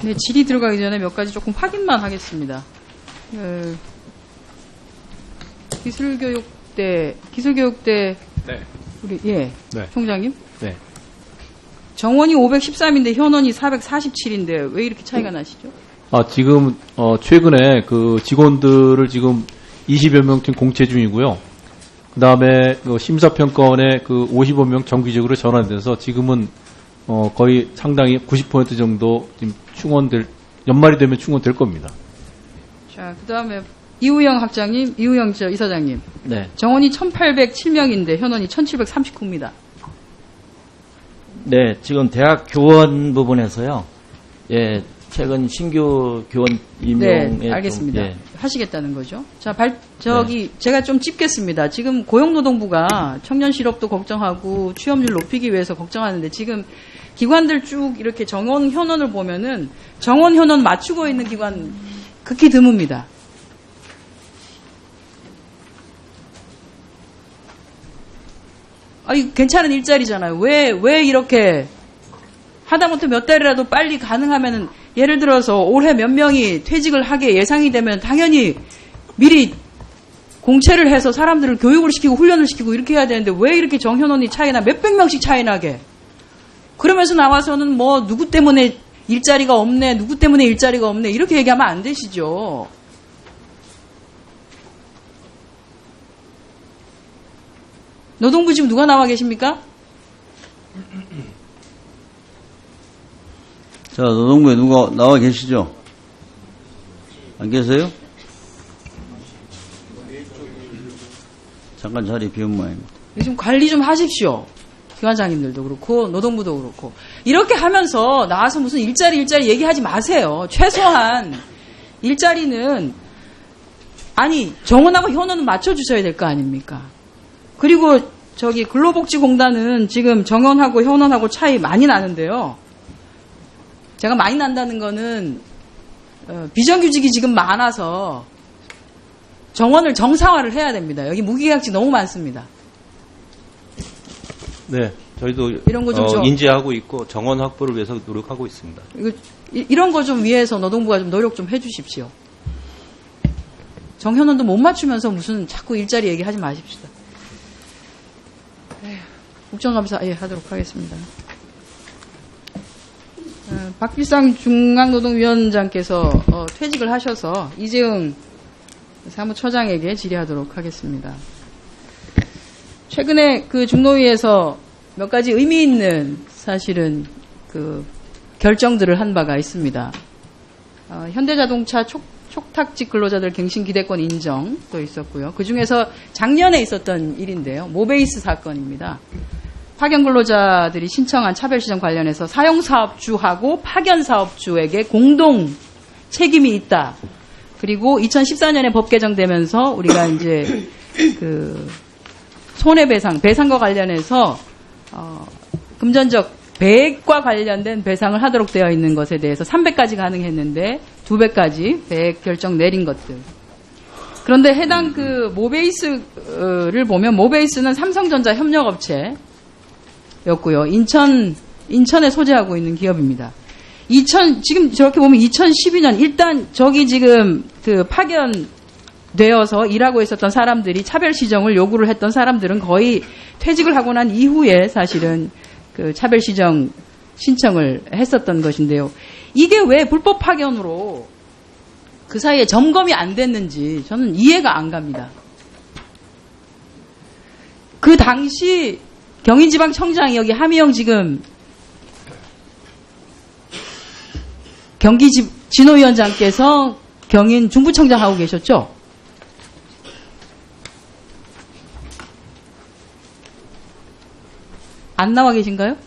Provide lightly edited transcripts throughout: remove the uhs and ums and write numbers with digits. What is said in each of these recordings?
네, 질의 들어가기 전에 몇 가지 조금 확인만 하겠습니다. 기술교육대 네. 우리 네. 총장님. 네. 정원이 513인데 현원이 447인데 왜 이렇게 차이가 나시죠? 지금 최근에 그 직원들을 지금 20여 명쯤 공채 중이고요. 그다음에 그 심사평가원에 그 50여 명 정기적으로 전환돼서 지금은 거의 상당히 90% 정도 지금 연말이 되면 충원될 겁니다. 자, 그다음에 이우영 학장님, 이우영 이사장님. 네. 정원이 1807명인데 현원이 1739입니다. 네, 지금 대학 교원 부분에서요. 예, 최근 신규 교원 임용에 네, 알겠습니다. 좀, 예. 하시겠다는 거죠. 자, 제가 좀 짚겠습니다. 지금 고용노동부가 청년 실업도 걱정하고 취업률 높이기 위해서 걱정하는데 지금 기관들 쭉 이렇게 정원 현원을 보면은 정원 현원 맞추고 있는 기관 극히 드뭅니다. 괜찮은 일자리잖아요. 왜 이렇게 하다못해 몇 달이라도 빨리 가능하면은 예를 들어서 올해 몇 명이 퇴직을 하게 예상이 되면 당연히 미리 공채를 해서 사람들을 교육을 시키고 훈련을 시키고 이렇게 해야 되는데 왜 이렇게 정현원이 차이나 몇백 명씩 차이 나게 그러면서 나와서는 뭐 누구 때문에 일자리가 없네 누구 때문에 일자리가 없네 이렇게 얘기하면 안 되시죠. 노동부 지금 누가 나와 계십니까? 자, 노동부에 누가 나와 계시죠? 안 계세요? 잠깐 자리 비운 모양입니다. 좀 관리 좀 하십시오. 기관장님들도 그렇고 노동부도 그렇고 이렇게 하면서 나와서 무슨 일자리 얘기하지 마세요. 최소한 일자리는 정원하고 현원은 맞춰주셔야 될 거 아닙니까? 그리고 근로복지공단은 지금 정원하고 현원하고 차이 많이 나는데요. 제가 많이 난다는 거는 비정규직이 지금 많아서 정원을 정상화를 해야 됩니다. 여기 무기계약직 너무 많습니다. 네, 저희도 이런 거 좀 인지하고 있고 정원 확보를 위해서 노력하고 있습니다. 이런 거 좀 위해서 노동부가 좀 노력 좀 해주십시오. 정현원도 못 맞추면서 무슨 자꾸 일자리 얘기하지 마십시다. 국정감사 하도록 하겠습니다. 박길상 중앙노동위원장께서 퇴직을 하셔서 이재응 사무처장에게 질의하도록 하겠습니다. 최근에 그 중노위에서 몇 가지 의미 있는 사실은 그 결정들을 한 바가 있습니다. 현대자동차 촉탁직 근로자들 갱신 기대권 인정도 있었고요. 그 중에서 작년에 있었던 일인데요. 모베이스 사건입니다. 파견 근로자들이 신청한 차별시정 관련해서 사용사업주하고 파견사업주에게 공동 책임이 있다. 그리고 2014년에 법 개정되면서 우리가 이제 그 손해배상과 관련해서 금전적 배액과 관련된 배상을 하도록 되어 있는 것에 대해서 300까지 가능했는데 2배까지 배액 결정 내린 것들. 그런데 해당 그 모베이스를 보면 모베이스는 삼성전자 협력업체였고요. 인천에 소재하고 있는 기업입니다. 지금 저렇게 보면 2012년 일단 저기 지금 그 파견되어서 일하고 있었던 사람들이 차별 시정을 요구를 했던 사람들은 거의 퇴직을 하고 난 이후에 사실은 그 차별 시정 신청을 했었던 것인데요. 이게 왜 불법 파견으로 그 사이에 점검이 안 됐는지 저는 이해가 안 갑니다. 그 당시 경인지방청장이 여기 하미영 지금 경기 진호위원장께서 경인 중부청장 하고 계셨죠? 안 나와 계신가요?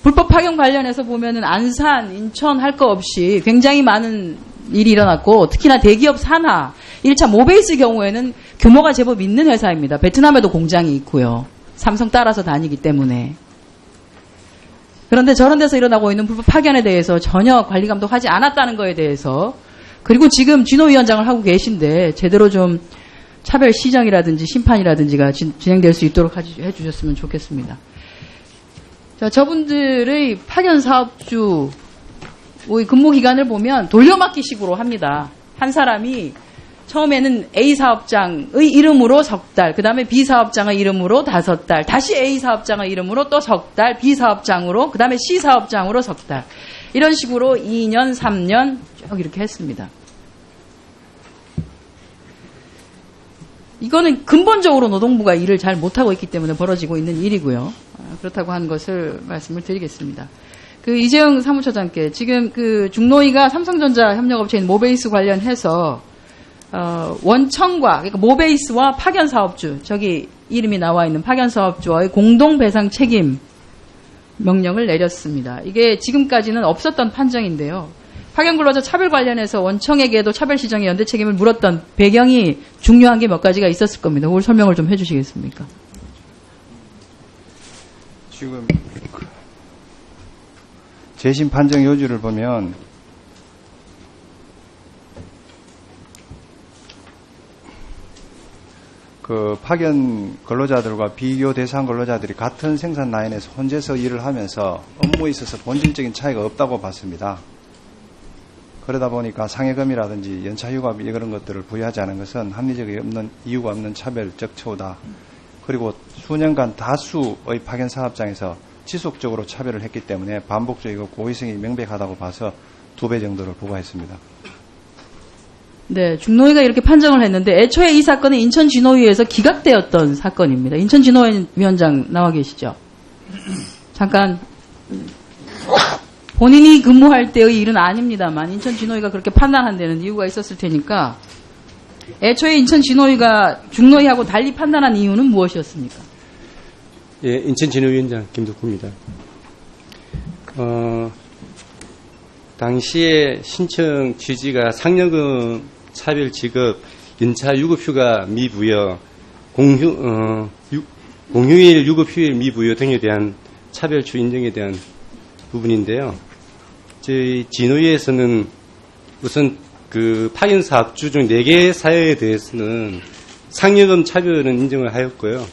불법 파견 관련해서 보면은 안산, 인천 할 거 없이 굉장히 많은 일이 일어났고 특히나 대기업 산하 1차 모베이스 경우에는 규모가 제법 있는 회사입니다. 베트남에도 공장이 있고요. 삼성 따라서 다니기 때문에. 그런데 저런 데서 일어나고 있는 불법 파견에 대해서 전혀 관리 감독하지 않았다는 거에 대해서 그리고 지금 진호위원장을 하고 계신데 제대로 좀 차별 시정이라든지 심판이라든지가 진행될 수 있도록 해주셨으면 좋겠습니다. 자, 저분들의 파견 사업주의 근무 기간을 보면 돌려막기식으로 합니다. 한 사람이 처음에는 A 사업장의 이름으로 석 달, 그 다음에 B 사업장의 이름으로 5달, 다시 A 사업장의 이름으로 또 석 달, B 사업장으로, 그 다음에 C 사업장으로 석 달. 이런 식으로 2년, 3년 쭉 이렇게 했습니다. 이거는 근본적으로 노동부가 일을 잘 못하고 있기 때문에 벌어지고 있는 일이고요. 그렇다고 하는 것을 말씀을 드리겠습니다. 그 이재영 사무처장께 지금 그 중노위가 삼성전자 협력업체인 모베이스 관련해서 원청과 그러니까 모베이스와 파견 사업주 저기 이름이 나와 있는 파견 사업주와의 공동 배상 책임 명령을 내렸습니다. 이게 지금까지는 없었던 판정인데요. 파견 근로자 차별 관련해서 원청에게도 차별 시정의 연대 책임을 물었던 배경이 중요한 게 몇 가지가 있었을 겁니다. 그걸 설명을 좀 해주시겠습니까? 지금 재심 판정 요지를 보면 그 파견 근로자들과 비교 대상 근로자들이 같은 생산 라인에서 혼재서 일을 하면서 업무에 있어서 본질적인 차이가 없다고 봤습니다. 그러다 보니까 상해금이라든지 연차휴가비 이런 것들을 부여하지 않은 것은 합리적이 없는 이유가 없는 차별적 처우다. 그리고 수년간 다수의 파견 사업장에서 지속적으로 차별을 했기 때문에 반복적이고 고의성이 명백하다고 봐서 2배 정도를 부과했습니다. 네, 중노위가 이렇게 판정을 했는데 애초에 이 사건은 인천진노위에서 기각되었던 사건입니다. 인천진노위원장 나와 계시죠? 잠깐 본인이 근무할 때의 일은 아닙니다만 인천진노위가 그렇게 판단한 데는 이유가 있었을 테니까 애초에 인천진노위가 중노위하고 달리 판단한 이유는 무엇이었습니까? 예, 인천진노위원장 김덕구입니다. 당시에 신청 취지가 상여금 차별 지급, 연차 유급휴가 미부여, 공휴일 유급휴일 미부여 등에 대한 차별추 인정에 대한 부분인데요. 저희 진노위에서는 우선 그 파견 사업주 중 4개 사회에 대해서는 상여금 차별은 인정을 하였고요.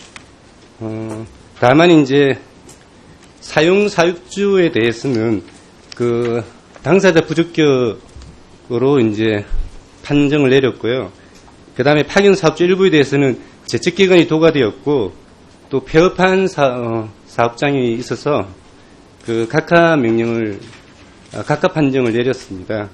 다만 이제 사용 사업주에 대해서는 그 당사자 부적격으로 이제 판정을 내렸고요. 그 다음에 파견 사업주 일부에 대해서는 제척기간이 도과되었고 또 폐업한 사업장이 있어서 그 각하 판정을 내렸습니다.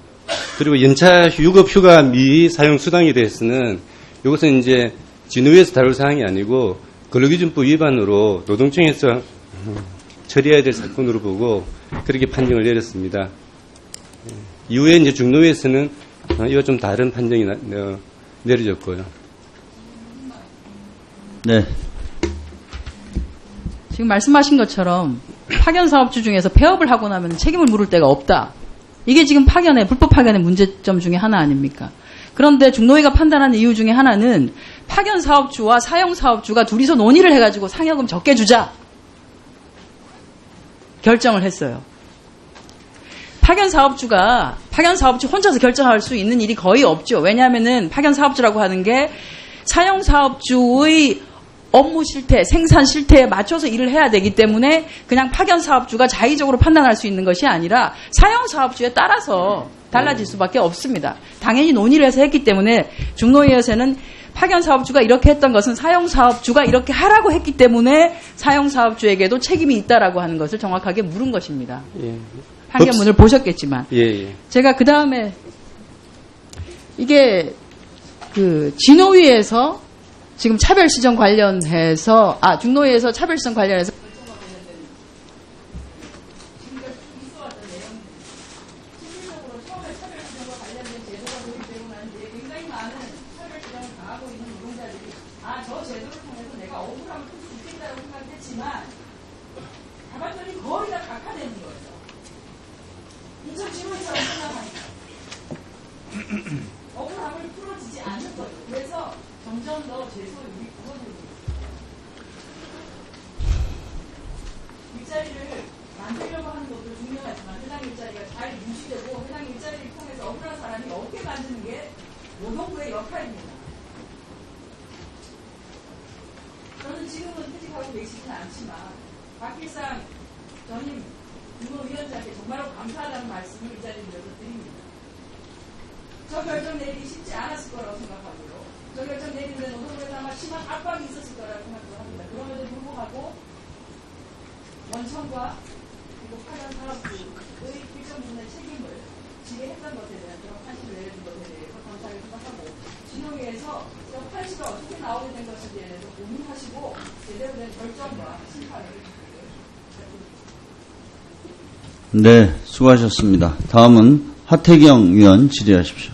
그리고 연차 유급휴가 미사용 수당에 대해서는 이것은 이제 진노위에서 다룰 사항이 아니고 근로기준법 위반으로 노동청에서 처리해야 될 사건으로 보고 그렇게 판정을 내렸습니다. 이후에 이제 중노위에서는 이와 좀 다른 판정이 내려졌고요. 네. 지금 말씀하신 것처럼 파견 사업주 중에서 폐업을 하고 나면 책임을 물을 데가 없다. 이게 지금 불법 파견의 문제점 중에 하나 아닙니까? 그런데 중노위가 판단한 이유 중에 하나는 파견 사업주와 사용 사업주가 둘이서 논의를 해가지고 상여금 적게 주자 결정을 했어요. 파견 사업주 혼자서 결정할 수 있는 일이 거의 없죠. 왜냐하면은 파견 사업주라고 하는 게 사용 사업주의 업무 실태, 생산 실태에 맞춰서 일을 해야 되기 때문에 그냥 파견 사업주가 자의적으로 판단할 수 있는 것이 아니라 사용 사업주에 따라서 달라질 수밖에 없습니다. 당연히 논의를 해서 했기 때문에 중노위에서는 파견 사업주가 이렇게 했던 것은 사용 사업주가 이렇게 하라고 했기 때문에 사용 사업주에게도 책임이 있다라고 하는 것을 정확하게 물은 것입니다. 예. 판결문을 보셨겠지만. 예. 제가 그 다음에 이게 그 진노위에서 지금 차별시정 관련해서 중노위에서 차별시정 관련해서 전임 국무위원장께 정말로 감사하다는 말씀을 이 자리에서 드립니다. 저 결정 내리기 쉽지 않았을 거라고 생각하고요. 저 결정 내리는데 노동부에서 아마 심한 압박이 있었을 거라고 생각을 합니다. 그럼에도 불구하고 원청과 그리고 파견 사업부의 일정 부분의 책임을 지배했던 것에 대한 그런 판시를 내려준 것에 대해서 감사하게 생각하고 진영위에서 판시가 어떻게 나오게 된 것에 대해서 고민하시고 제대로 된 결정과 심판을 네, 수고하셨습니다. 다음은 하태경 의원 질의하십시오.